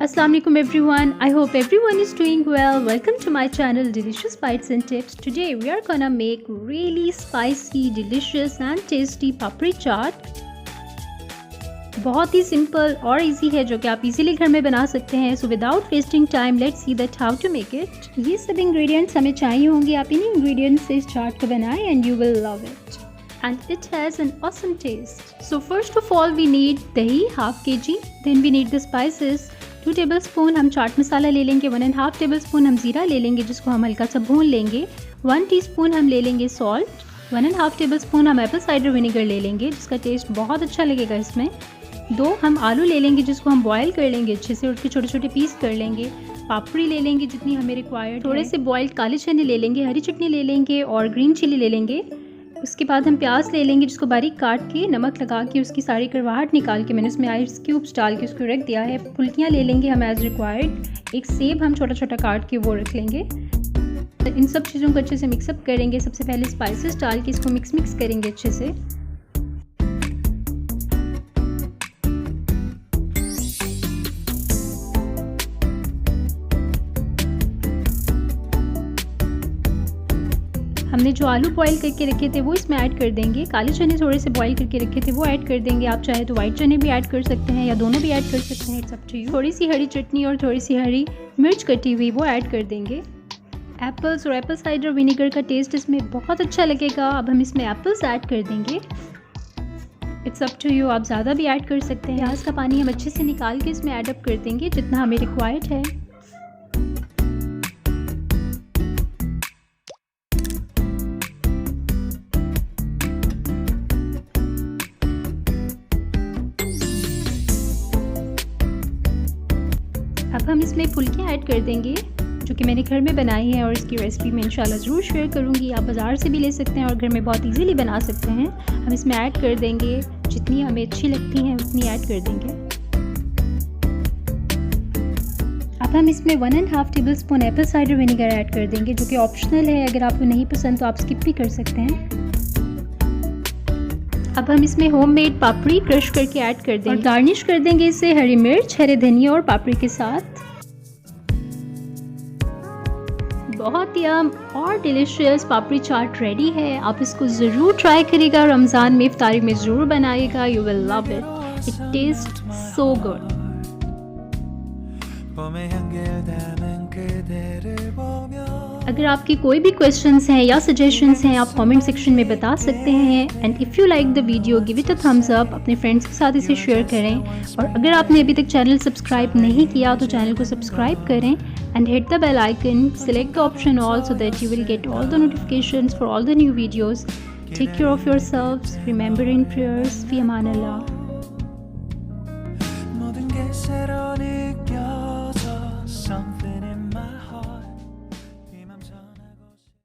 Assalamualaikum everyone. I hope everyone is doing well. Welcome to my channel Delicious Bites and Tips. Today we are gonna make really spicy, delicious and tasty papri chaat. बहुत ही simple और easy है जो कि आप easily घर में बना सकते हैं. So without wasting time let's see that how to make it. ये सब इंग्रेडिएंट्स हमें चाहिए होंगे. आप इन इंग्रेडिएंट्स से इस चाट को बनाएं and you will love it. And it has an awesome taste. So first of all we need dahi ½ kg. Then we need the spices. 2 tablespoon हम चाट मसाला ले लेंगे. 1.5 tablespoon हम ज़ीरा ले लेंगे जिसको हम हल्का सा भून लेंगे. 1 teaspoon हम ले लेंगे सॉल्ट. 1.5 tablespoon हम एप्पल साइडर विनेगर ले लेंगे जिसका टेस्ट बहुत अच्छा लगेगा इसमें. 2 हम आलू ले लेंगे जिसको हम बॉयल कर लेंगे अच्छे से और उसके छोटे छोटे पीस कर लेंगे. पापड़ी ले लेंगे जितनी हमें रिक्वायर्ड. थोड़े से बॉइल्ड काले चने ले लेंगे. हरी चटनी ले लेंगे और ग्रीन चिली ले लेंगे. उसके बाद हम प्याज ले लेंगे जिसको बारीक काट के नमक लगा के उसकी सारी कड़वाहट निकाल के मैंने उसमें आइस क्यूब्स डाल के उसको रख दिया है. फुल्कियाँ ले लेंगे हम एज़ रिक्वायर्ड. एक सेब हम छोटा छोटा काट के वो रख लेंगे. इन सब चीज़ों को अच्छे से मिक्सअप करेंगे. सबसे पहले स्पाइसेस डाल के इसको मिक्स करेंगे अच्छे से. हमने जो आलू बॉईल करके रखे थे वो इसमें ऐड कर देंगे. काले चने थोड़े से बॉईल करके रखे थे वो ऐड कर देंगे. आप चाहे तो वाइट चने भी ऐड कर सकते हैं या दोनों भी ऐड कर सकते हैं. It's up to you. थोड़ी सी हरी चटनी और थोड़ी सी हरी मिर्च कटी हुई वो ऐड कर देंगे. एप्पल्स और एप्पल साइडर विनेगर का टेस्ट इसमें बहुत अच्छा लगेगा. अब हम इसमें एप्पल्स ऐड कर देंगे. It's up to you. आप ज़्यादा भी ऐड कर सकते हैं. प्याज का पानी हम अच्छे से निकाल के इसमें ऐड अप कर देंगे जितना हमें रिक्वायर्ड है. अब हम इसमें फुल्कियाँ ऐड कर देंगे जो कि मैंने घर में बनाई है और इसकी रेसिपी मैं इंशाल्लाह ज़रूर शेयर करूँगी. आप बाज़ार से भी ले सकते हैं और घर में बहुत इजीली बना सकते हैं. हम इसमें ऐड कर देंगे जितनी हमें अच्छी लगती हैं उतनी ऐड कर देंगे. अब हम इसमें 1.5 tablespoon Apple cider vinegar add कर देंगे जो कि ऑप्शनल है. अगर आपको नहीं पसंद तो आप स्किप भी कर सकते हैं. अब हम इसमें होममेड पापड़ी क्रश करके ऐड कर देंगे और गार्निश कर देंगे इसे हरी मिर्च, हरे धनिया और पापड़ी के साथ. बहुत यम और डिलीशियस पापड़ी चाट रेडी है. आप इसको ज़रूर ट्राई करिएगा. रमज़ान में इफ्तारी में ज़रूर बनाइएगा. You will love it. It taste so good. अगर आपकी कोई भी क्वेश्चंस हैं या सजेशंस हैं आप कमेंट सेक्शन में बता सकते हैं. And if you like the video give it a thumbs up. अपने फ्रेंड्स के साथ इसे शेयर करें. और अगर आपने अभी तक चैनल सब्सक्राइब नहीं किया तो चैनल को सब्सक्राइब करें and hit the bell icon. Select the option all so that you will get all the notifications for all the new videos. Take care of yourselves. Remember in prayers. फी अमान अल्लाह. 모든 게 새로 느껴져 something in